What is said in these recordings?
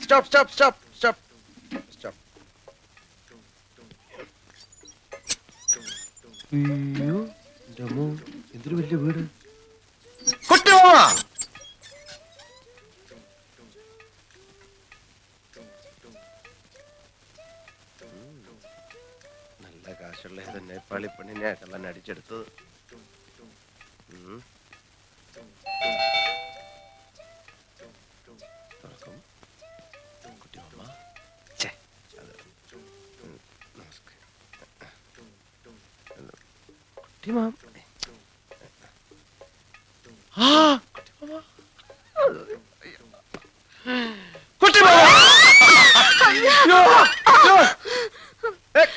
Stop stop stop stop stop. അയ്യോ എന്തൊരു വലിയ വീട്. കുട്ടിമാമ നല്ല കാശുള്ള ഏത് നേപ്പാളി പെണ്ണിനെ കള്ളൻ അടിച്ചെടുത്തത്.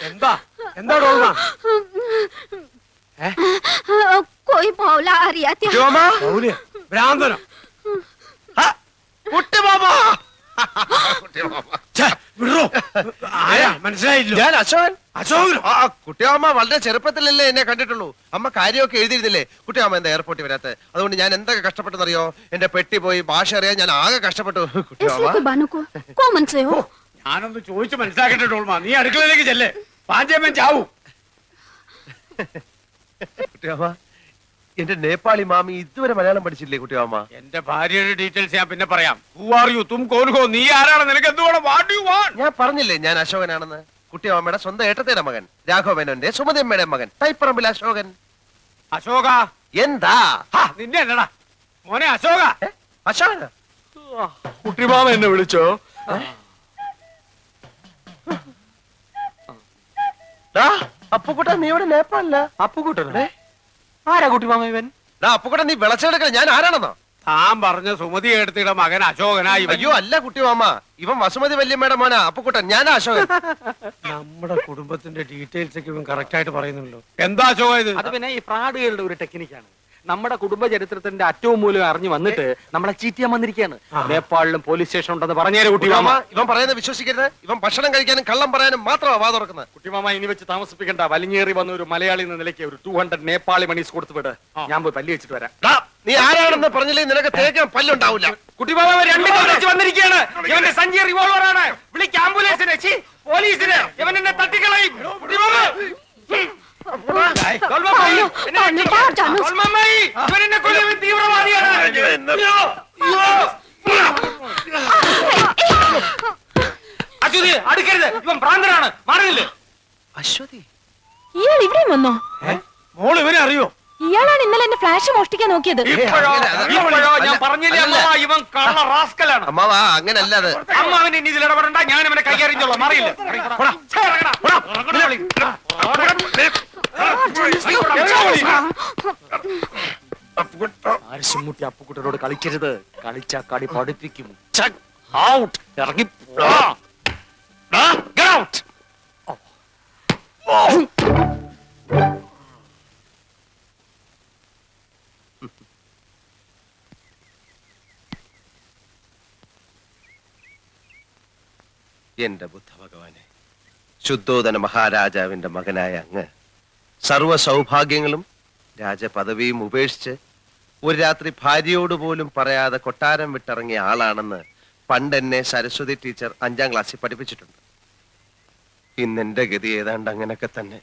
എന്താ എന്താ कोई मौला आ रही है ഭ്രാന്തനോ? മനസ്സിലായില്ല. ഞാൻ അശോകൻ. അശോകൻ കുട്ടിയമ്മ വളരെ ചെറുപ്പത്തിലല്ലേ എന്നെ കണ്ടിട്ടുള്ളൂ. അമ്മ കാര്യമൊക്കെ എഴുതിയിരുന്നില്ലേ? കുട്ടിയമ്മ എന്താ എയർപോർട്ടിൽ വരാത്ത? അതുകൊണ്ട് ഞാൻ എന്തൊക്കെ കഷ്ടപ്പെട്ടെന്നറിയോ? എന്റെ പെട്ടി പോയി ഭാഷ അറിയാൻ ഞാൻ ആകെ കഷ്ടപ്പെട്ടു. ഞാനൊന്ന് ചോദിച്ചു മനസ്സിലാക്കട്ടെ ടോൾമ. നീ അടുക്കളയിലേക്ക് ചെല്ലേ, പാഞ്ചേമ്മൻ ചാവൂ. കുട്ടിയമ്മ എന്റെ നേപ്പാളി മാമി ഇതുവരെ മലയാളം പഠിച്ചില്ലേ കുട്ടിയമ്മ? എന്റെ ഭാര്യയുടെ ഡീറ്റെയിൽസ് ഞാൻ പിന്നെ പറയാം. Who are you? തും കോൻ ഹോ? നീ ആരാണ്? നിനക്ക് എന്തുവേണം? What do you want? ഞാൻ പറഞ്ഞില്ലേ ഞാൻ അശോകനാണെന്ന്. കുട്ടിയമ്മയുടെ സ്വന്തം ഏട്ടത്തിയുടെ മകൻ, രാഘവനന്റെ സുമതിയമ്മയുടെ മകൻ, തൈപ്പറമ്പിൽ അശോകൻ. അശോക എന്താ? നിന്നെ എന്നടാ മോനെ അശോക. അശോക കുട്ടിമാമ എന്നെ വിളിച്ചോ? അപ്പുക്കുട്ടൻ നീ ഇവിടെ നേപ്പാളില്ല? അപ്പുക്കുട്ടനെ ആരാ കുട്ടിമാമ ഇവൻ? അപ്പുക്കുട്ടൻ നീ വിളച്ചെടുക്കണ ഞാൻ ആരാണെന്നോ? താൻ പറഞ്ഞ സുമതി എടുത്തിയുടെ മകൻ അശോകനായി. അയ്യോ അല്ല കുട്ടിമാമ, ഇവൻ വസുമതി വല്യമ്മയുടെ മോനാ അപ്പുക്കുട്ടൻ. ഞാനാ അശോകൻ. നമ്മുടെ കുടുംബത്തിന്റെ ഡീറ്റെയിൽസ് ഒക്കെ ഇവൻ കറക്റ്റ് ആയിട്ട് പറയുന്നുണ്ടല്ലോ. എന്താ അശോക ഇത്? അത് പിന്നെ ഈ ഫ്രാഡുകളുടെ ഒരു ടെക്നിക്കാണ്. നമ്മുടെ കുടുംബ ചരിത്രത്തിന്റെ അറ്റവും മൂലം അറിഞ്ഞു വന്നിട്ട് നമ്മളെ ചീറ്റിയാൻ വന്നിരിക്കുകയാണ്. നേപ്പാളിലും പോലീസ് സ്റ്റേഷൻ ഉണ്ടെന്ന് പറഞ്ഞേരെ കുട്ടിമാമ. ഇവൻ പറയുന്നത് വിശ്വസിക്കരുത്. ഇവൻ ഭക്ഷണം കഴിക്കാനും കള്ളം പറയാനും മാത്രമാ വാ തുറക്കുന്നത്. കുട്ടിമാമ ഇനി വെച്ച് താമസിപ്പിക്കണ്ട. വലിഞ്ഞേറി വന്ന ഒരു മലയാളി എന്ന നിലയ്ക്ക് ഒരു 200 നേപ്പാളി മണീസ് കൊടുത്തു വിട്. ഞാൻ പോയി പല്ലി വെച്ചിട്ട് വരാം. നീ ആരാണെന്ന് പറഞ്ഞില്ലേ നിനക്ക് തേക്കാൻ പല്ലുണ്ടാവില്ല. കുട്ടിമാമ രണ്ടു വെച്ച് വന്നിരിക്കുകയാണ്. ഇവന്റെ സഞ്ചി റിവോൾവർ ആണ്. വിളിക്ക് ആംബുലൻസിനെ, പോലീസിനെ. ഇവൻ എന്നെ തട്ടിക്കളയും. അടുക്കരുത്, ഇവൻ ഭ്രാന്തനാണ്. മാറിയില്ലേ? അശ്വതി ഇയാൾ ഇവിടെയും വന്നോ? മോള് ഇവനെ അറിയോ? ഇയാളാണ് ഇന്നലെ എന്നെ ഫ്ലാഷ് മോഷ്ടിക്കാൻ നോക്കിയത്. ഇപ്പോഴോ ഞാൻ പറഞ്ഞില്ലേ അമ്മാവ, ഇവൻ കള്ള റാസ്കലാണ്. അമ്മാവാ അങ്ങനല്ലത്. അമ്മാവനെ ഇനി ഇതിൽ ഇടപെടണ്ട. ഞാൻ അവനെ കൈകാര്യം മാറിയില്ല. ആരിശുമുട്ടി അപ്പുക്കുട്ടനോട് കളിക്കരുത്. കളിച്ചാ കളി പഠിപ്പിക്കും. ഇറങ്ങി എന്റെ ബുദ്ധ ഭഗവാനെ, ശുദ്ധോദന മഹാരാജാവിന്റെ മകനായ അങ്ങ് സർവ്വ സൗഭാഗ്യങ്ങളും രാജപദവിയും ഉപേക്ഷിച്ച് ഒരു രാത്രി ഭാര്യയോട് പോലും പറയാതെ കൊട്ടാരം വിട്ടിറങ്ങിയ ആളാണെന്ന് പണ്ട് എന്നെ സരസ്വതി ടീച്ചർ 5ാം ക്ലാസ്സിൽ പഠിപ്പിച്ചിട്ടുണ്ട്. ഇന്നെന്റെ ഗതി ഏതാണ്ട് അങ്ങനൊക്കെ തന്നെ.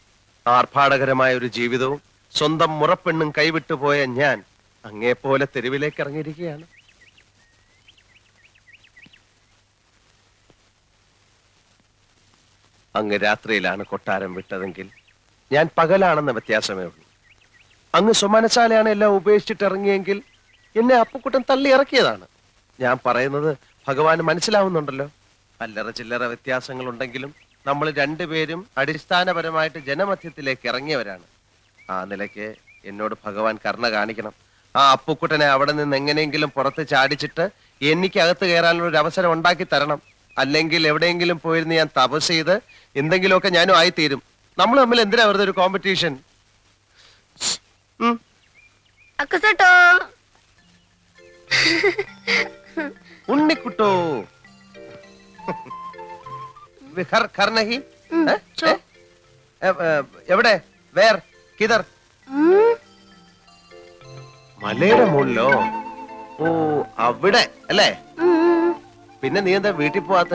ആർഭാടകരമായ ഒരു ജീവിതവും സ്വന്തം മുറപ്പെണ്ണും കൈവിട്ടു പോയ ഞാൻ അങ്ങേപ്പോലെ തെരുവിലേക്ക് ഇറങ്ങിയിരിക്കുകയാണ്. അങ്ങ് രാത്രിയിലാണ് കൊട്ടാരം വിട്ടതെങ്കിൽ ഞാൻ പകലാണെന്ന വ്യത്യാസമേ ഉള്ളൂ. അങ്ങ് സുമനശാലയാണ് എല്ലാം ഉപേക്ഷിച്ചിട്ട് ഇറങ്ങിയെങ്കിൽ എന്നെ അപ്പുക്കുട്ടൻ തള്ളി ഇറക്കിയതാണ്. ഞാൻ പറയുന്നത് ഭഗവാന് മനസ്സിലാവുന്നുണ്ടല്ലോ. അല്ലറ ചില്ലറ വ്യത്യാസങ്ങൾ ഉണ്ടെങ്കിലും നമ്മൾ രണ്ടുപേരും അടിസ്ഥാനപരമായിട്ട് ജനമധ്യത്തിലേക്ക് ഇറങ്ങിയവരാണ്. ആ നിലയ്ക്ക് എന്നോട് ഭഗവാൻ കരുണ കാണിക്കണം. ആ അപ്പുക്കുട്ടനെ അവിടെ നിന്ന് എങ്ങനെയെങ്കിലും പുറത്ത് ചാടിച്ചിട്ട് എനിക്ക് അകത്ത് കയറാനുള്ള ഒരു അവസരം ഉണ്ടാക്കി തരണം. അല്ലെങ്കിൽ എവിടെയെങ്കിലും പോയിരുന്ന് ഞാൻ തപസ് ചെയ്ത് എന്തെങ്കിലുമൊക്കെ ഞാനും ആയിത്തീരും. നമ്മൾ തമ്മിൽ എന്തിനാ വെറുതെ ഒരു കോമ്പറ്റീഷൻ? ഉണ്ണിക്കുട്ടോ എവിടെ? വേർ കിതർ? മലയുടെ മുകളിലോ? ഓ അവിടെ അല്ലേ? പിന്നെ നീ എന്താ വീട്ടിൽ പോവാത്ത?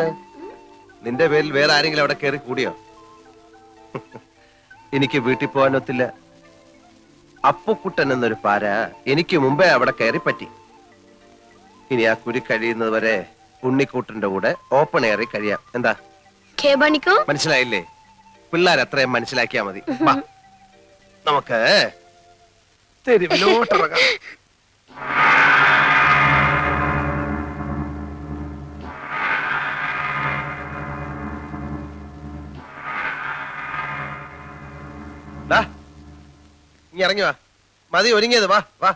നിന്റെ പേരിൽ വേറെ ആരെങ്കിലും അവിടെ കയറി കൂടിയോ? എനിക്ക് വീട്ടിൽ പോകാനൊത്തില്ല. അപ്പുക്കുട്ടൻ എന്നൊരു പാര എനിക്ക് മുമ്പേ അവിടെ കയറി പറ്റി. ഇനി ആ കുരി കഴിയുന്നത് വരെ ഉണ്ണിക്കൂട്ടന്റെ കൂടെ ഓപ്പൺ എയറിൽ കഴിയാം. എന്താ മനസ്സിലായില്ലേ? പിള്ളേർ അത്രയും മനസ്സിലാക്കിയാ മതി. വാ, നമുക്ക് തെരുവിലോട്ടിറങ്ങാം. ഇനി ഇറങ്ങി വാ. മതി ഒരുങ്ങിയത്. വാ വാ.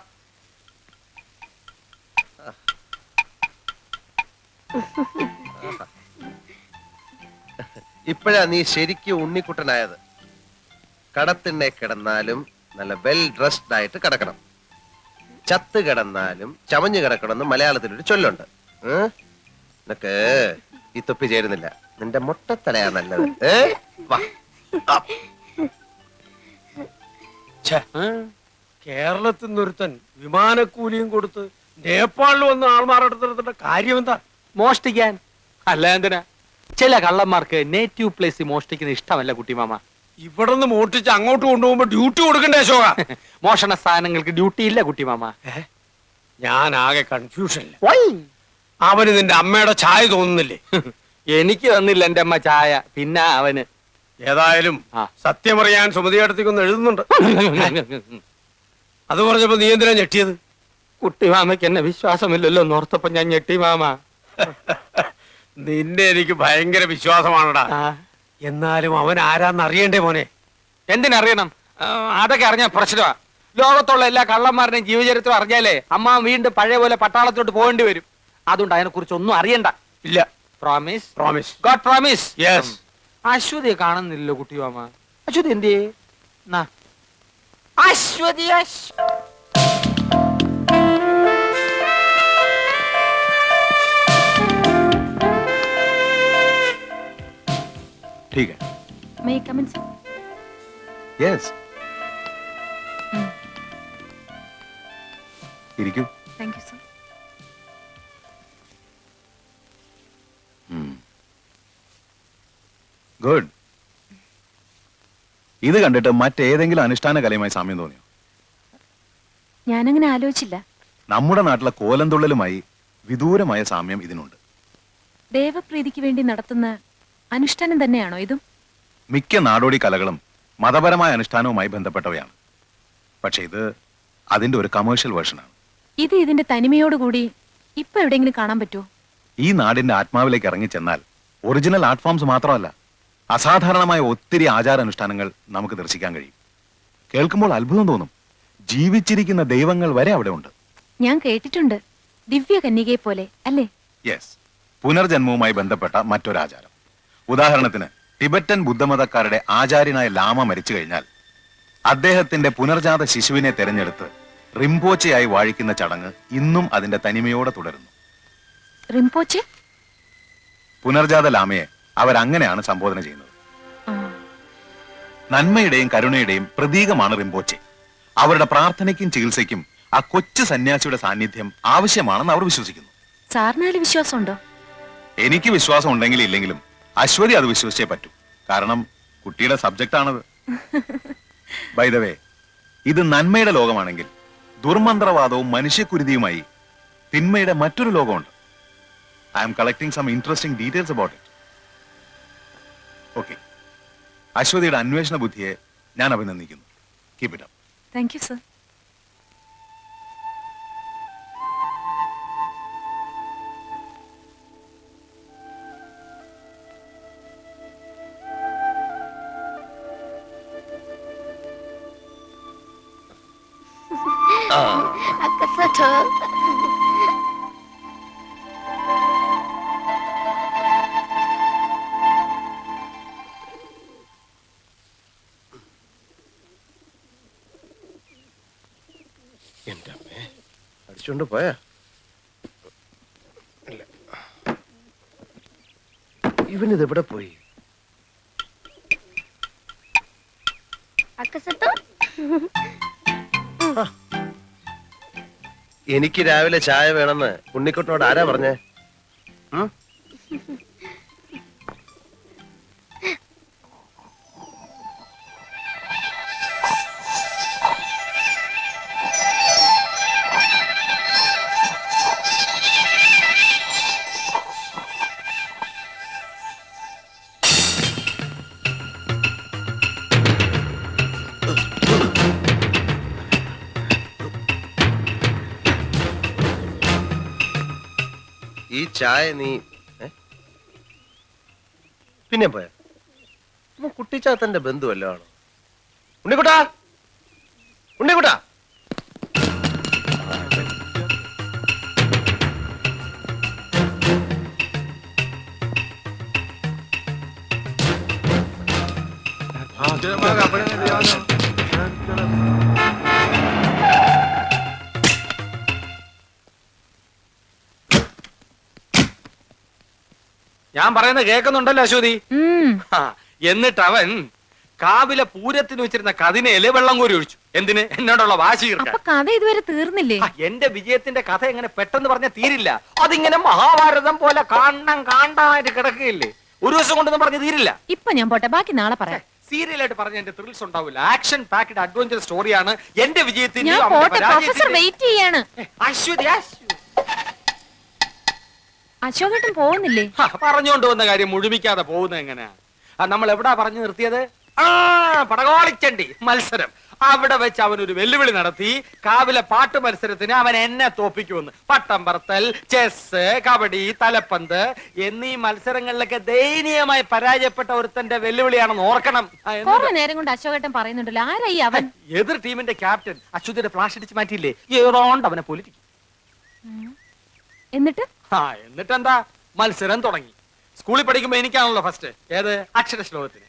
ഇപ്പോഴാ നീ ശരിക്കും ഉണ്ണിക്കുട്ടനായത്. കടത്തിണ്ണെ കിടന്നാലും നല്ല വെൽ ഡ്രസ്ഡ് ആയിട്ട് കിടക്കണം. ചത്ത് കിടന്നാലും ചമഞ്ഞു കിടക്കണമെന്ന് മലയാളത്തിലൊരു ചൊല്ലുണ്ട്. നിനക്ക് ഈ തൊപ്പി ചേരുന്നില്ല. നിന്റെ മുട്ടത്തലയാ നല്ലത്. വാ. കേരളത്തിൽ നിന്നൊരുത്തൻ വിമാനക്കൂലിയും കൊടുത്ത് നേപ്പാളിൽ വന്ന് ആൾമാരെടുത്തിടത്തിന്റെ കാര്യം എന്താ? മോഷ്ടിക്കാൻ. അല്ല എന്തിനാ? ചില കള്ളന്മാർക്ക് നേറ്റീവ് പ്ലേസ് മോഷ്ടിക്കുന്ന ഇഷ്ടമല്ല കുട്ടിമാമ. ഇവിടെ നിന്ന് മോഷ്ടിച്ച് അങ്ങോട്ട് കൊണ്ടുപോകുമ്പോ ഡ്യൂട്ടി കൊടുക്കണ്ടേ അശോക? മോഷണ സ്ഥാനങ്ങൾക്ക് ഡ്യൂട്ടി ഇല്ല കുട്ടിമാമ. ഞാൻ ആകെ കൺഫ്യൂഷനില്ല. അവന് നിന്റെ അമ്മയുടെ ചായ തോന്നുന്നില്ലേ? എനിക്ക് തന്നില്ല എന്റെ അമ്മ ചായ, പിന്നെ അവന്. ഏതായാലും സത്യമറിയാൻ സുമതിയടത്തേക്കൊന്ന് എഴുതുന്നുണ്ട്. അത് പറഞ്ഞപ്പോ നീ എന്തിനാ ഞെട്ടിയത്? കുട്ടിമാമയ്ക്ക് എന്നെ വിശ്വാസമില്ലല്ലോ എന്നോർത്തപ്പോ ഞാൻ ഞെട്ടി മാമ. നിന്നെ എനിക്ക് ഭയങ്കര വിശ്വാസമാണടാ. എന്നാലും അവൻ ആരാന്ന് അറിയണ്ടേ മോനെ? എന്തിനറിയണം? അതൊക്കെ അറിഞ്ഞ പ്രശ്നമാ. ലോകത്തുള്ള എല്ലാ കള്ളന്മാരുടെയും ജീവചരിത്രം അറിഞ്ഞാലേ അമ്മ വീണ്ടും പഴയ പോലെ പട്ടാളത്തോട്ട് പോകേണ്ടി വരും. അതുകൊണ്ട് അതിനെ കുറിച്ച് ഒന്നും അറിയണ്ട. ഇല്ല. Promise? Promise. God promise. Yes. അശ്വതിയെ കാണുന്നില്ലല്ലോ കുട്ടിമാമ. അശ്വതി എന്തിയേ? അശ്വതി ठीक है. May I come in, sir? Yes. ഇരിക്കൂ. Thank you, sir. ഗുഡ്. ഇത് കണ്ടിട്ട് മറ്റേതെങ്കിലും അനുഷ്ഠാന കലയുമായി സാമ്യം തോന്നിയോ? ഞാനങ്ങനെ ആലോചിച്ചില്ല. നമ്മുടെ നാട്ടിലെ കോലംതുള്ളലുമായി വിദൂരമായ സാമ്യം ഇതിനുണ്ട്. ദേവപ്രീതിക്ക് വേണ്ടി നടത്തുന്ന അനുഷ്ഠാനം തന്നെയാണോ ഇതും? മിക്ക നാടോടി കലകളും മതപരമായ അനുഷ്ഠാനവുമായി ബന്ധപ്പെട്ടവയാണ്. പക്ഷെ ഇത് അതിന്റെ ഒരു കമേഴ്ഷ്യൽ വേർഷനാണ്. ഇത് ഇതിന്റെ തനിമയോടുകൂടി ഇപ്പൊ എവിടെയെങ്കിലും കാണാൻ പറ്റുമോ? ഈ നാടിന്റെ ആത്മാവിലേക്ക് ഇറങ്ങിച്ചെന്നാൽ ഒറിജിനൽ ആർട്ട് ഫോംസ് മാത്രമല്ല, അസാധാരണമായ ഒത്തിരി ആചാരാനുഷ്ഠാനങ്ങൾ നമുക്ക് ദർശിക്കാൻ കഴിയും. കേൾക്കുമ്പോൾ അത്ഭുതം തോന്നും. ജീവിച്ചിരിക്കുന്ന ദൈവങ്ങൾ വരെ അവിടെ ഉണ്ട്. ഞാൻ കേട്ടിട്ടുണ്ട്, ദിവ്യ കന്യകയെ പോലെ അല്ലേ? യെസ്. പുനർജന്മവുമായി ബന്ധപ്പെട്ട മറ്റൊരാചാരം. ഉദാഹരണത്തിന് ടിബറ്റൻ ബുദ്ധമതക്കാരുടെ ആചാര്യനായ ലാമ മരിച്ചു കഴിഞ്ഞാൽ അദ്ദേഹത്തിന്റെ പുനർജാത ശിശുവിനെ തെരഞ്ഞെടുത്ത് റിംപോച്ചയായി വാഴിക്കുന്ന ചടങ്ങ് ഇന്നും അതിന്റെ തനിമയോടെ തുടരുന്നു. റിംപോച്ചെ? പുനർജാത ലാമയെ അവരങ്ങനെയാണ് സംബോധന ചെയ്യുന്നത്. നന്മയുടെയും കരുണയുടെയും പ്രതീകമാണ് റിംപോച്ചെ. അവരുടെ പ്രാർത്ഥനയ്ക്കും ചികിത്സയ്ക്കും ആ കൊച്ചു സന്യാസിയുടെ സാന്നിധ്യം ആവശ്യമാണെന്ന് അവർ വിശ്വസിക്കുന്നു. സാറിനാല് വിശ്വാസമുണ്ടോ? എനിക്ക് വിശ്വാസം ഉണ്ടെങ്കിലും ഇല്ലെങ്കിലും അശ്വതി അത് വിശ്വസിച്ചേ പറ്റൂ. കാരണം കുട്ടിയുടെ സബ്ജക്റ്റ് ആണത്. ബൈ ദ വേ, ഇത് നന്മയുടെ ലോകമാണെങ്കിൽ ദുർമന്ത്രവാദവും മനുഷ്യക്കുരുതിയുമായി തിന്മയുടെ മറ്റൊരു ലോകമുണ്ട്. I am collecting some interesting details about it. Okay, അശ്വതിയുടെ അന്വേഷണ ബുദ്ധിയെ ഞാൻ അഭിനന്ദിക്കുന്നു. Keep it up. Thank you, sir. എന്റെ അമ്മേ, അടിച്ചോണ്ട് പോയാ? ഇവനിത് എവിടെ പോയി? എനിക്ക് രാവിലെ ചായ വേണമെന്ന് ഉണ്ണിക്കുട്ടനോട് ആരാ പറഞ്ഞേ? ഉം? ഈ ചായ നീ പിന്നെ പോയ കുട്ടിച്ചാത്തന്റെ ബന്ധുവല്ലോ ആണോ? ഉണ്ണിക്കുട്ടാ, ഉണ്ണിക്കുട്ടാ. ഞാൻ പറയുന്നത് കേൾക്കുന്നുണ്ടല്ലോ അശ്വതി. ഉം. ആ, എന്നിട്ട് അവൻ കാവിലെ പൂരത്തിന് വെച്ചിരുന്ന കതിനയില് വെള്ളം കോരി ഒഴിച്ചു. എന്തിന്? എന്നോടുള്ള വാശി തീർക്കാൻ. അപ്പൊ കഥ ഇതുവരെ തീർന്നില്ലേ? ആ, എന്റെ വിജയത്തിന്റെ കഥ എങ്ങനെ പെട്ടെന്ന് പറഞ്ഞാൽ തീരില്ല. അതിങ്ങനെ മഹാഭാരതം പോലെ കാണണം കാണ്ടായിട്ട് കിടക്കുകയില്ലേ. ഒരു ദിവസം കൊണ്ടൊന്നും പറഞ്ഞ് തീരില്ല. ഇപ്പൊ ഞാൻ പോട്ടെ, ബാക്കി നാളെ പറയാം. സീരിയലായിട്ട് പറഞ്ഞ എന്റെ ത്രിൽസ് ഉണ്ടാവില്ല. ആക്ഷൻ പാക്ഡ് അഡ്വഞ്ചർ സ്റ്റോറിയാണ് എന്റെ വിജയത്തിന്റെ ഞാൻ പോട്ടെ, പ്രൊഫസർ വെയിറ്റ് ചെയ്യാണ്. അശ്വതി അശോകേട്ടൻ പോകുന്നില്ലേ? പറഞ്ഞുകൊണ്ട് വന്ന കാര്യം മുഴുമിക്കാതെ പോകുന്നത് എങ്ങനെയാ? നമ്മൾ എവിടാ പറഞ്ഞു നിർത്തിയത്? ആ, പടകോളിച്ചണ്ടി മത്സരം. അവിടെ വെച്ച് അവൻ ഒരു വെല്ലുവിളി നടത്തി. കാവിലെ പാട്ട് മത്സരത്തിന് അവൻ എന്നെ തോപ്പിക്കുമെന്ന്. പട്ടം പറത്തൽ, ചെസ്, കബഡി, തലപ്പന്ത് എന്നീ മത്സരങ്ങളിലൊക്കെ ദയനീയമായി പരാജയപ്പെട്ട ഒരുത്തന്റെ വെല്ലുവിളിയാണെന്ന് ഓർക്കണം. കുറെ നേരം കൊണ്ട് അശോകേട്ടൻ പറയുന്നുണ്ടല്ലോ, ആരായി അവൻ? എതിർ ടീമിന്റെ ക്യാപ്റ്റൻ അശ്വതിയുടെ ഫ്ലാഷ് അടിച്ച് മാറ്റിയില്ലേ, ഏതോണ്ട് അവനെ പൊലിറ്റിക്കും. എന്നിട്ട് എന്നിട്ടെന്താ, മത്സരം തുടങ്ങി. സ്കൂളിൽ പഠിക്കുമ്പോ എനിക്കാണല്ലോ ഫസ്റ്റ്. ഏത്? അക്ഷര ശ്ലോകത്തിന്.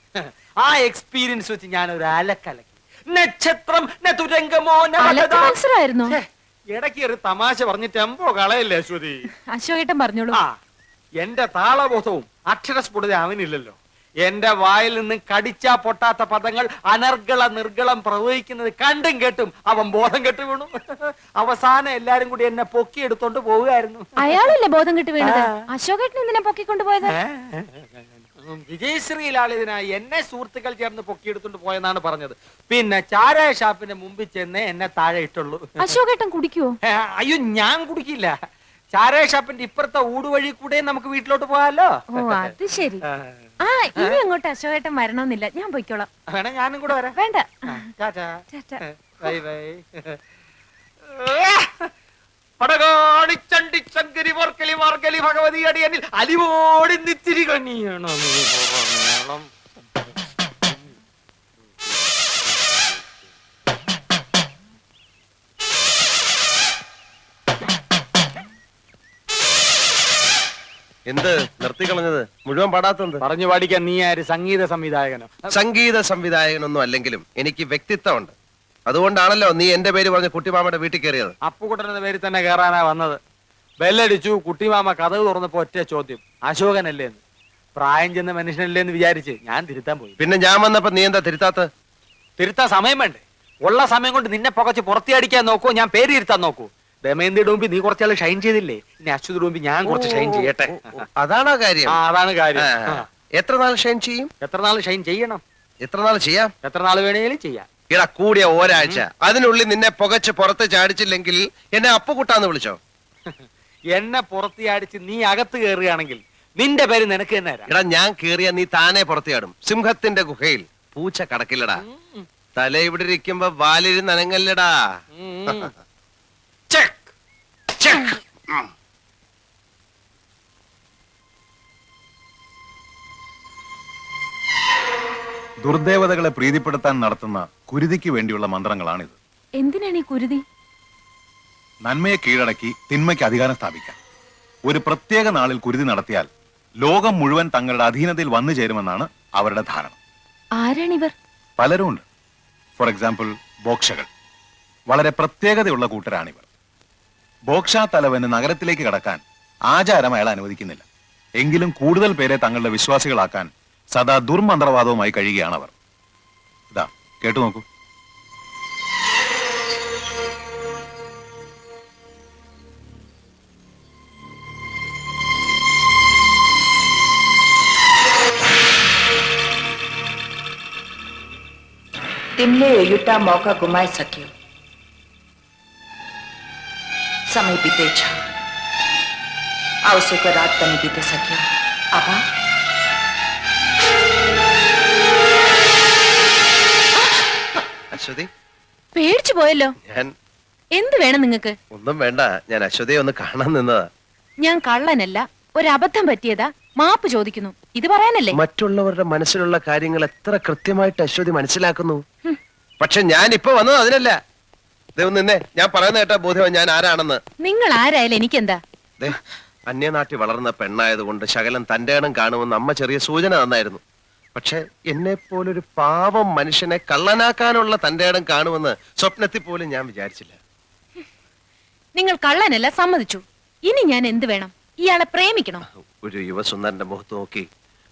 ആ എക്സ്പീരിയൻസ് വെച്ച് ഞാൻ ഒരു അലക്കലക്കി. നക്ഷത്രം മത്സരമായിരുന്നോ? ഇടയ്ക്ക് ഒരു തമാശ പറഞ്ഞ് ടെമ്പോ കളയല്ലേ അശ്വതി. അശോകേട്ടൻ പറഞ്ഞോളൂ. ആ, എന്റെ താളബോധവും അക്ഷരസ്ഫുടത അവനില്ലല്ലോ. എന്റെ വായിൽ നിന്ന് കടിച്ചാ പൊട്ടാത്ത പദങ്ങൾ അനർഗള നിർഗളം പ്രവഹിക്കുന്നത് കണ്ടും കേട്ടും അവൻ ബോധം കെട്ടു വീണു. അവസാനം എല്ലാരും കൂടി എന്നെ പൊക്കിയെടുത്തോണ്ട് പോവുകയായിരുന്നു. അയാളല്ലേ ബോധം കെട്ട് വീണത്? അശോകേട്ടൻ എന്തിനാ പൊക്കിക്കൊണ്ടുപോയത്? വിജയശ്രീലാളിതിനായി എന്നെ സുഹൃത്തുക്കൾ ചേർന്ന് പൊക്കിയെടുത്തോണ്ട് പോയെന്നാണ് പറഞ്ഞത്. പിന്നെ ചാരായ ഷാപ്പിന്റെ മുമ്പിൽ ചെന്ന് എന്നെ താഴെ ഇട്ടുള്ളൂ. അശോകേട്ടൻ കുടിക്കുവോ? അയ്യോ, ഞാൻ കുടിക്കില്ല. ചാരായ ഷാപ്പിന്റെ ഇപ്പുറത്തെ ഊടുവഴി കൂടെ നമുക്ക് വീട്ടിലോട്ട് പോകാലോ. ഓ, അത് ശരി. ആ, ഇനി അങ്ങോട്ട് അശോകേട്ടൻ വരണമെന്നില്ല, ഞാൻ പോയിക്കോളാം. വേണേ ഞാനും കൂടെ വരാം. വേണ്ട. ടാറ്റാ. ടാറ്റാ. Bye bye. പടകാടി ചണ്ടി ചങ്കരി വർക്കലി മാർഗലി ഭഗവതി അടിയനിൽ അലിവോടി നിത്തിരി കണിയണം. എന്ത് നിർത്തി കളഞ്ഞത്? മുഴുവൻ പാടാത്തത്? പറഞ്ഞു പാടിക്കാൻ നീ ആര്? സംഗീത സംവിധായകനോ? സംഗീത സംവിധായകനൊന്നും അല്ലെങ്കിലും എനിക്ക് വ്യക്തിത്വമുണ്ട്. അതുകൊണ്ടാണല്ലോ നീ എന്റെ പേര് പറഞ്ഞ കുട്ടിമാമയുടെ വീട്ടിൽ കയറിയത്. അപ്പുകുട്ടന്റെ പേരിൽ തന്നെ കയറാനാ വന്നത്. ബെല്ലടിച്ചു. കുട്ടിമാമ കഥവ് തുറന്നപ്പോ ഒറ്റ ചോദ്യം, അശോകനല്ലേന്ന്. പ്രായം ചെന്ന മനുഷ്യനല്ലേന്ന് വിചാരിച്ച് ഞാൻ തിരുത്താൻ പോയി. പിന്നെ ഞാൻ വന്നപ്പോ നീ എന്താ തിരുത്താത്ത? തിരുത്താൻ സമയം വേണ്ടേ? ഉള്ള സമയം കൊണ്ട് നിന്നെ പുകച്ച് പുറത്തിയടിക്കാൻ നോക്കൂ, ഞാൻ പേര് ഇരുത്താൻ നോക്കൂ. ദമയന്തിയുടെ മുമ്പിൽ നീ കുറച്ചാൾ ഷൈൻ ചെയ്തില്ലേ, ഇനി അശ്വതിയുടെ മുമ്പിൽ ഞാൻ കുറച്ച് ഷൈൻ ചെയ്യട്ടെ. അതാണോ കാര്യം? ആ, അതാണ് കാര്യം. എത്ര നാൾ ഷൈൻ ചെയ്യും? എത്ര നാൾ ഷൈൻ ചെയ്യണം? എത്ര നാൾ ചെയ്യാം? എത്ര നാൾ വേണേലും ചെയ്യാം. ഇടാ, കൂടിയ ഒരാഴ്ച. അതിനുള്ളിൽ നിന്നെ പുകച്ച് പുറത്ത് ചാടിച്ചില്ലെങ്കിൽ എന്നെ അപ്പുകുട്ടാന്ന് വിളിച്ചോ. എന്നെ പുറത്തിയടിച്ച് നീ അകത്ത് കയറുകയാണെങ്കിൽ നിന്റെ പേര് നിനക്ക് തന്നെ തരാം. എടാ, ഞാൻ കേറിയ നീ താനെ പുറത്തിയാടും. സിംഹത്തിന്റെ ഗുഹയിൽ പൂച്ച കടക്കില്ലടാ. തല ഇവിടെ ഇരിക്കുമ്പോ വാലിരി നനങ്ങല്ലടാ. Check check. ദുർദേവതകളെ പ്രീതിപ്പെടുത്താൻ നടത്തുന്ന കുരുതിക്ക് വേണ്ടിയുള്ള മന്ത്രങ്ങളാണിത്. എന്തിനാണ് ഈ കുരുതി? നന്മയെ കീഴടക്കി തിന്മയ്ക്ക് അധികാരം സ്ഥാപിക്കാൻ. ഒരു പ്രത്യേക നാളിൽ കുരുതി നടത്തിയാൽ ലോകം മുഴുവൻ തങ്ങളുടെ അധീനതയിൽ വന്നു ചേരുമെന്നാണ് അവരുടെ ധാരണ. ആരാണിവർ? പലരും ഉണ്ട്. ഫോർ എക്സാമ്പിൾ, ബോക്ഷകൾ. വളരെ പ്രത്യേകതയുള്ള കൂട്ടരാണിവർ. ബോക്ഷ തലവന് നഗരത്തിലേക്ക് കടക്കാൻ ആചാരം അയാൾ അനുവദിക്കുന്നില്ല. എങ്കിലും കൂടുതൽ പേരെ തങ്ങളുടെ വിശ്വാസികളാക്കാൻ സദാ ദുർമന്ത്രവാദവുമായി കഴിയുകയാണ് അവർ. ഇതാ, കേട്ടു നോക്കൂ. तिमीले एउटा मौका गुमाइसक्यौ। समय बितेछ, आउँसेको रात पनि बितिसक्यो। अब അശ്വതി, പേടിച്ചു പോയല്ലോ. ഞാൻ എന്ത് വേണം നിങ്ങക്ക്? ഒന്നും വേണ്ട, ഞാൻ അശ്വതിയെ ഒന്ന് കാണാൻ നിന്നതാ. ഞാൻ കള്ളനല്ല, ഒരബദ്ധം പറ്റിയതാ, മാപ്പ് ചോദിക്കുന്നു. ഇത് പറയാനല്ലേ? മറ്റുള്ളവരുടെ മനസ്സിലുള്ള കാര്യങ്ങൾ എത്ര കൃത്യമായിട്ട് അശ്വതി മനസ്സിലാക്കുന്നു. പക്ഷെ ഞാൻ ഇപ്പൊ വന്നത് അതിനല്ല. ദൈവം നിന്നെ, ഞാൻ പറയുന്ന കേട്ടാ ബോധ്യം ഞാൻ ആരാണെന്ന്. നിങ്ങൾ ആരായാലും എനിക്കെന്താ? ദേ, അന്യനാട്ടിൽ വളർന്ന പെണ്ണായതുകൊണ്ട് ശകലം തന്റെ ഇടം കാണുമെന്ന് അമ്മ ചെറിയ സൂചന തന്നായിരുന്നു. പക്ഷെ എന്നെ പോലൊരു പാവം മനുഷ്യനെ കള്ളനാക്കാനുള്ള തന്റെ ഇടം കാണുമെന്ന് സ്വപ്നത്തിൽ പോലും ഞാൻ വിചാരിച്ചില്ല. നിങ്ങൾ കള്ളനല്ല, സമ്മതിച്ചു. ഇനി ഞാൻ എന്ത് വേണം? ഇയാളെ പ്രേമിക്കണം. ഒരു യുവസുന്ദരന്റെ മുഖത്ത് നോക്കി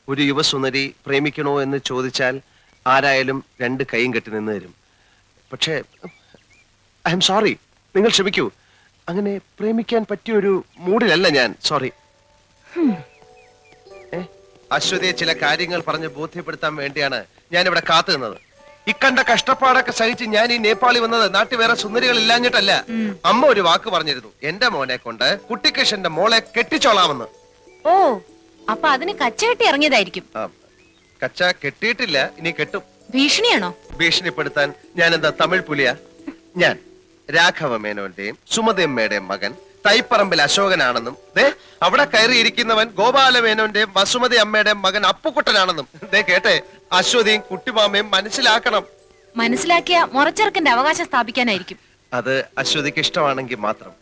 ഒരു യുവസുന്ദരി പ്രേമിക്കണോ എന്ന് ചോദിച്ചാൽ ആരായാലും രണ്ട് കൈയും കെട്ടി നിന്ന് തരും. പക്ഷേ ഐ എം സോറി, നിങ്ങൾ ക്ഷമിക്കൂ. അങ്ങനെ പ്രേമിക്കാൻ പറ്റിയ ഒരു മൂഡിലല്ല ഞാൻ. സോറി. അശ്വതിയെ ചില കാര്യങ്ങൾ പറഞ്ഞ് ബോധ്യപ്പെടുത്താൻ വേണ്ടിയാണ് ഞാൻ ഇവിടെ കാത്തു നിന്നത്. ഇക്കണ്ട കഷ്ടപ്പാടൊക്കെ സഹിച്ച് ഞാൻ ഈ നേപ്പാളി വന്നത് നാട്ടിൽ വേറെ സുന്ദരികൾ ഇല്ലാഞ്ഞിട്ടല്ല. അമ്മ ഒരു വാക്ക് പറഞ്ഞിരുന്നു, എന്റെ മോനെ കൊണ്ട് കുട്ടിക്കൃഷ്ണന്റെ മോളെ കെട്ടിച്ചോളാമെന്ന്. ഓ, അപ്പൊ അതിന് കച്ചകെട്ടി ഇറങ്ങിയതായിരിക്കും. കച്ച കെട്ടിയിട്ടില്ല, ഇനി കെട്ടും. ഭീഷണിയാണോ? ഭീഷണിപ്പെടുത്താൻ ഞാൻ എന്താ തമിഴ് പുലിയ? ഞാൻ രാഘവ മേനോന്റെയും സുമതിയമ്മയുടെയും മകൻ തൈപ്പറമ്പിൽ അശോകനാണെന്നും ദേ അവിടെ കയറിയിരിക്കുന്നവൻ ഗോപാല മേനോന്റെയും വസുമതി അമ്മയുടെയും മകൻ അപ്പുക്കുട്ടനാണെന്നും ദേ കേട്ടെ അശ്വതിയും കുട്ടിമാമയും മനസ്സിലാക്കണം. മനസ്സിലാക്കിയ മുറച്ചെറുക്കന്റെ അവകാശം സ്ഥാപിക്കാനായിരിക്കും. അത് അശ്വതിക്ക് ഇഷ്ടമാണെങ്കിൽ മാത്രം.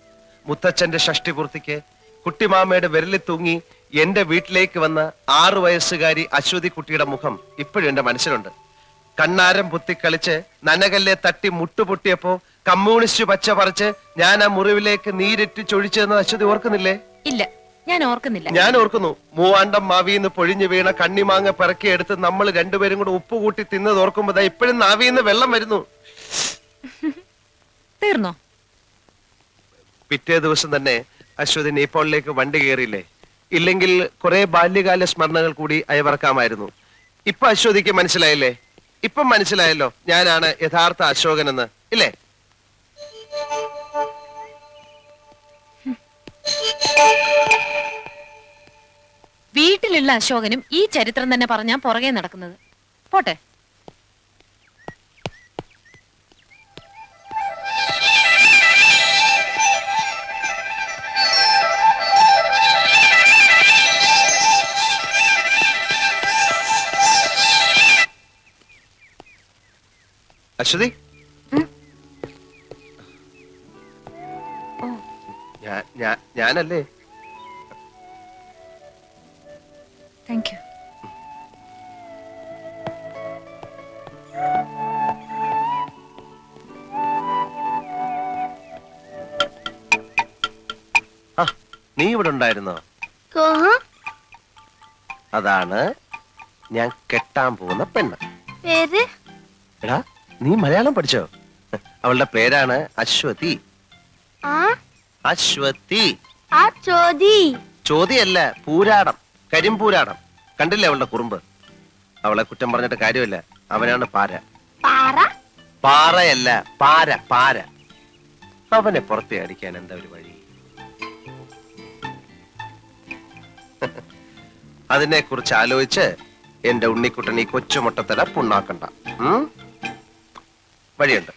മുത്തച്ഛന്റെ ഷഷ്ടിപൂർത്തിക്ക് കുട്ടിമാമയുടെ വിരലിൽ തൂങ്ങി എന്റെ വീട്ടിലേക്ക് വന്ന 6 വയസ്സുകാരി അശ്വതി കുട്ടിയുടെ മുഖം ഇപ്പോഴും എന്റെ മനസ്സിലുണ്ട്. കണ്ണാരം പുത്തിക്കളിച്ച് നനകല്ലെ തട്ടി മുട്ടുപൊട്ടിയപ്പോ കമ്മ്യൂണിസ്റ്റ് പച്ച പറിച്ച് ഞാൻ ആ മുറിവിലേക്ക് നീരിറ്റ് ചൊഴിച്ചതെന്ന് അശ്വതി ഓർക്കുന്നില്ലേ? ഇല്ല, ഞാൻ ഓർക്കുന്നില്ല. ഞാൻ ഓർക്കുന്നു. മൂവാണ്ടം മാവിന്ന് പൊഴിഞ്ഞു വീണ കണ്ണിമാങ്ങ പിറക്കിയെടുത്ത് നമ്മൾ രണ്ടുപേരും കൂടെ ഉപ്പ് കൂട്ടി തിന്നത് ഓർക്കുമ്പോ ഇപ്പോഴും നാവിന്ന് വെള്ളം വരുന്നു. തീർന്നോ? പിറ്റേ ദിവസം തന്നെ അശ്വതി നേപ്പാളിലേക്ക് വണ്ടി കയറിയില്ലേ? ഇല്ലെങ്കിൽ കുറെ ബാല്യകാല സ്മരണകൾ കൂടി അയവറക്കാമായിരുന്നു. ഇപ്പൊ അശ്വതിക്ക് മനസ്സിലായില്ലേ? ഇപ്പം മനസ്സിലായല്ലോ ഞാനാണ് യഥാർത്ഥ അശോകനെന്ന്, ഇല്ലേ? വീട്ടിലുള്ള അശോകനും ഈ ചരിത്രം തന്നെ പറഞ്ഞാ പുറകെ നടക്കുന്നത്. പോട്ടെ. അശ്വതി, ഞാനല്ലേ? Thank you. നീ ഇവിടെ ഉണ്ടായിരുന്നോ? അതാണ് ഞാൻ കെട്ടാൻ പോകുന്ന പെണ്ണ്. പേര്? എടാ, നീ മലയാളം പഠിച്ചോ? അവളുടെ പേരാണ് അശ്വതി. അശ്വതി. ചോദ്യല്ല, പൂരാടം, കരിമ്പൂരാടം. കണ്ടില്ലേ അവളുടെ കുറുമ്പ്? അവളെ കുറ്റം പറഞ്ഞിട്ട് കാര്യമില്ല. അവനാണ് പാര. പാറയല്ല, പാര, പാര. അവനെ പുറത്തെ അടിക്കാൻ എന്താ ഒരു വഴി? അതിനെ കുറിച്ച് ആലോചിച്ച് എന്റെ ഉണ്ണിക്കുട്ടൻ ഈ കൊച്ചുമുട്ടത്തല പുണ്ണാക്കണ്ട. വഴിയുണ്ട്.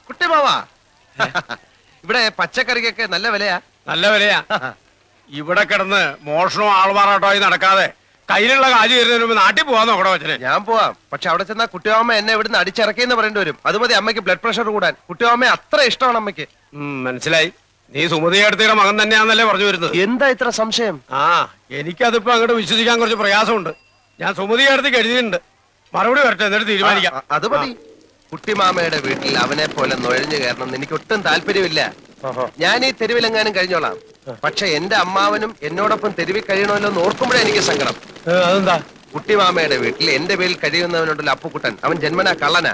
കുട്ടിമാവാ, ഇവിടെ പച്ചക്കറിക്കൊക്കെ നല്ല വിലയാ. നല്ല വിലയാ. ഇവിടെ കിടന്ന് മോഷണവും ആൾമാറാട്ടമായി നടക്കാതെ കയ്യിലുള്ള കാശ് കയറുന്നതിന് മുമ്പ് നാട്ടിൽ പോവാൻ നോക്കണോ അച്ഛനെ? ഞാൻ പോവാം. പക്ഷെ അവിടെ ചെന്നാ കുട്ടിമാമ എന്നെ ഇവിടുന്ന് അടിച്ചിറക്കിയെന്ന് പറയേണ്ടി വരും. അത് മതി അമ്മയ്ക്ക് ബ്ലഡ് പ്രഷർ കൂടാൻ. കുട്ടിമാമയെ അത്ര ഇഷ്ടമാണ് അമ്മയ്ക്ക്. മനസ്സിലായി. നീ സുമതി അടുത്തയുടെ മകൻ തന്നെയാന്നല്ലേ പറഞ്ഞു വരുന്നത്? എന്താ ഇത്ര സംശയം? എനിക്കതിപ്പോ അങ്ങോട്ട് വിശ്വസിക്കാൻ കുറച്ച് പ്രയാസമുണ്ട്. ഞാൻ സുമതി അടുത്തേക്ക് എഴുതിയിട്ടുണ്ട്. മറുപടി വരട്ടെ, എന്നിട്ട് തീരുമാനിക്കാം. അത് മതി. കുട്ടിമാമയുടെ വീട്ടിൽ അവനെ പോലെ നുഴഞ്ഞു കയറണം എനിക്ക് ഒട്ടും താല്പര്യമില്ല. ഞാൻ ഈ തെരുവിലെങ്ങാനും കഴിഞ്ഞോളാം. പക്ഷെ എന്റെ അമ്മാവനും എന്നോടൊപ്പം തെരുവിൽ കഴിയണമല്ലോ എന്ന് ഓർക്കുമ്പോഴേ എനിക്ക് സങ്കടം. അതെന്താ? കുട്ടിമാമയുടെ വീട്ടിൽ എന്റെ പേരിൽ കഴിയുന്നവനുണ്ടല്ലോ അപ്പുക്കുട്ടൻ, അവൻ ജന്മനാ കള്ളനാ.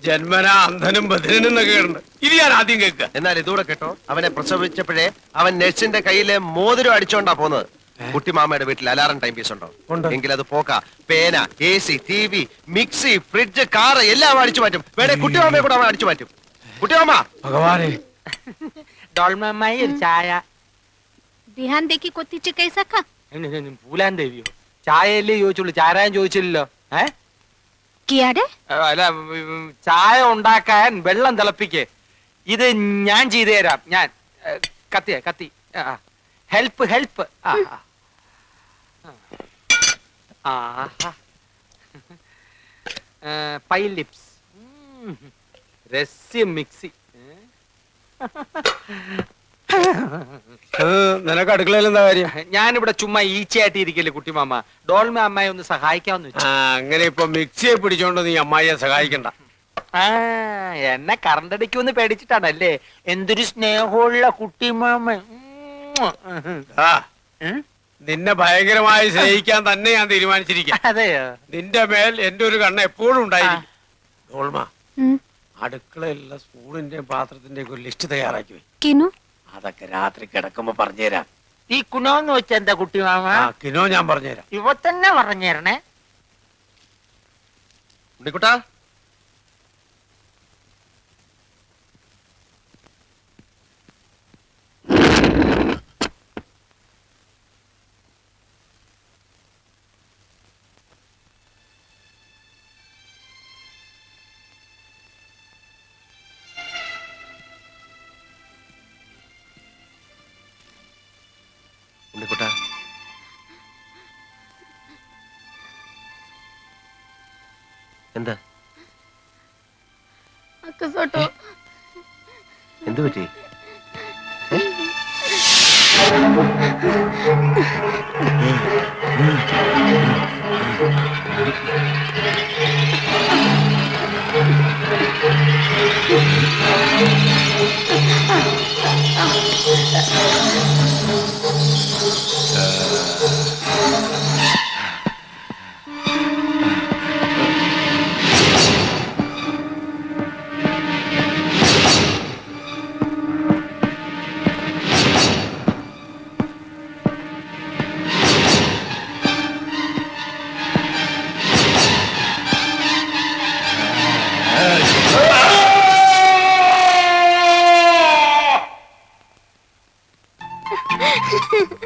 ജന്മനാ അന്ധനും ബധിരനും എന്നൊക്കെ ഉണ്ട്. ഇത് ഞാൻ ആദ്യം കേൾക്കുക. എന്നാൽ ഇതൂടെ കേട്ടോ, അവനെ പ്രസവിച്ചപ്പോഴേ അവൻ നഴ്സിന്റെ കയ്യിലെ മോതിരം അടിച്ചോണ്ടാ പോന്നത്. കുട്ടിമാമയുടെ വീട്ടിൽ അലാറം ടൈം പീസ് ഉണ്ടോ? ഉണ്ട്. എങ്കിൽ അത് പോക്ക. പേന, AC, TV, mixie, fridge, car എല്ലാം അവൻ അടിച്ചു മാറ്റും. വേണേ കുട്ടിമാമയെ കൂടെ അവൻ അടിച്ചു മാറ്റും. കുട്ടിമാമ ഭഗവാനെ, ഡോൾമമ്മായി ഒരു ചായ. ധ്യാൻ ദേക്കി കൊത്തിച്ച് കൈസക്ക പൂലാൻ ദേവിയോ? ചായയല്ലേ ചോദിച്ചുള്ളൂ, ചാരായം ചോദിച്ചില്ലല്ലോ. കിയാടെ അല്ല, ചായ ഉണ്ടാക്കാൻ വെള്ളം തിളപ്പിക്ക്. ഇത് ഞാൻ ചെയ്തു തരാം. ഞാൻ കത്തി ഹെൽപ്പ് ഹെൽപ്പ്. പൈ ലിപ്സ്, രസ്യ മിക്സി. നിനക്ക് അടുക്കളയിൽ എന്താ കാര്യം? ഞാനിവിടെ ചുമ്മാ ഈച്ചയായിട്ട് ഇരിക്കല്ലേ കുട്ടിമാമ. ഡോൾമ അമ്മായി ഒന്ന് സഹായിക്കാമെന്ന് വെച്ചു. അങ്ങനെ ഇപ്പൊ മിക്സിയെ പിടിച്ചോണ്ട് നീ അമ്മായിയെ സഹായിക്കണ്ട. എന്നെ കറണ്ടടിക്കുമെന്ന് പേടിച്ചിട്ടാണല്ലേ? എന്തൊരു സ്നേഹമുള്ള കുട്ടിമാമ. ആ, നിന്നെ ഭയങ്കരമായി സ്നേഹിക്കാൻ തന്നെ ഞാൻ തീരുമാനിച്ചിരിക്കാം. അതെയോ? നിന്റെ മേൽ എന്റെ ഒരു കണ്ണ് എപ്പോഴും ഉണ്ടായിരിക്കും. ഡോൾമ, അടുക്കളയിലുള്ള സ്പൂണിന്റെയും പാത്രത്തിന്റെയും ഒരു ലിസ്റ്റ് തയ്യാറാക്കി പോയി. കിനു അതൊക്കെ രാത്രി കിടക്കുമ്പോ പറഞ്ഞുതരാം. ഈ കുണോന്ന് വെച്ച എന്താ കുട്ടിമാമ? കിനോ ഞാൻ പറഞ്ഞുതരാം. ഇവ തന്നെ പറഞ്ഞേരണേ. ഉണ്ണിക്കുട്ടാ, ഉണ്ണിക്കുട്ടാ, എന്താ എന്തു പറ്റി?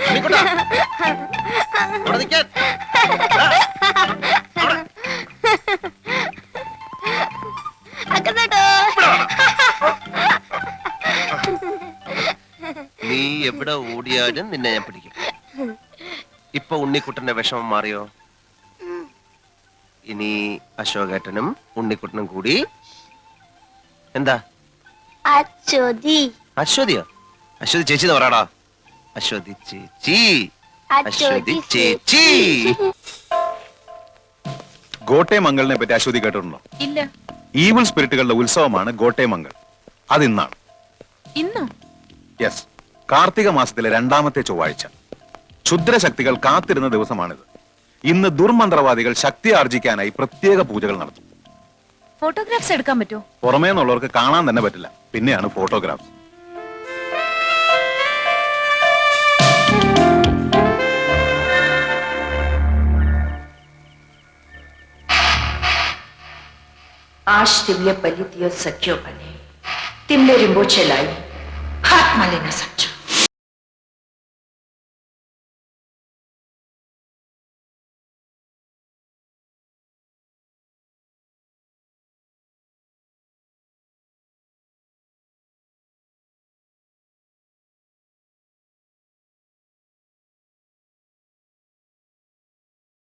ഉണ്ണിക്കുട്ടാ, അവിടെ നിൽക്കാൻ. നീ എവിടെ ഓടിയാലും നിന്നെ ഞാൻ പിടിക്കും. ഇപ്പൊ ഉണ്ണിക്കുട്ടന്റെ വിഷമം മാറിയോ? ഇനി അശോകേട്ടനും ഉണ്ണിക്കുട്ടനും കൂടി എന്താ? അശ്വതിയോ? അശ്വതി ചേച്ചി എന്ന് പറയാടാ. അശ്വതി ചേച്ചി, അശ്വതി ചേച്ചി. ഗോട്ടയമംഗലിനെ പറ്റി അശ്വതി കേട്ടിട്ടുണ്ടോ? ഇല്ല. ഈവിൾ സ്പിരിറ്റുകളുടെ ഉത്സവമാണ് ഗോട്ടയമംഗൽ. അതിന്നാണ്. ഇന്നോ? യെസ്, കാർത്തിക മാസത്തിലെ 2ാമത്തെ ചൊവ്വാഴ്ച. ക്ഷുദ്രശക്തികൾ കാത്തിരുന്ന ദിവസമാണിത്. ഇന്ന് ദുർമന്ത്രവാദികൾ ശക്തി ആർജിക്കാനായി പ്രത്യേക പൂജകൾ നടത്തും. ഫോട്ടോഗ്രാഫ്സ് എടുക്കാൻ പറ്റുമോ? പുറമേ നിന്നുള്ളവർക്ക് കാണാൻ തന്നെ പറ്റില്ല, പിന്നെയാണ് ഫോട്ടോഗ്രാഫ്സ്. आज तिमीले बलि दियो सक्यो भने तिमीले रिमोट चलाई हातमा लिन सक्छौ।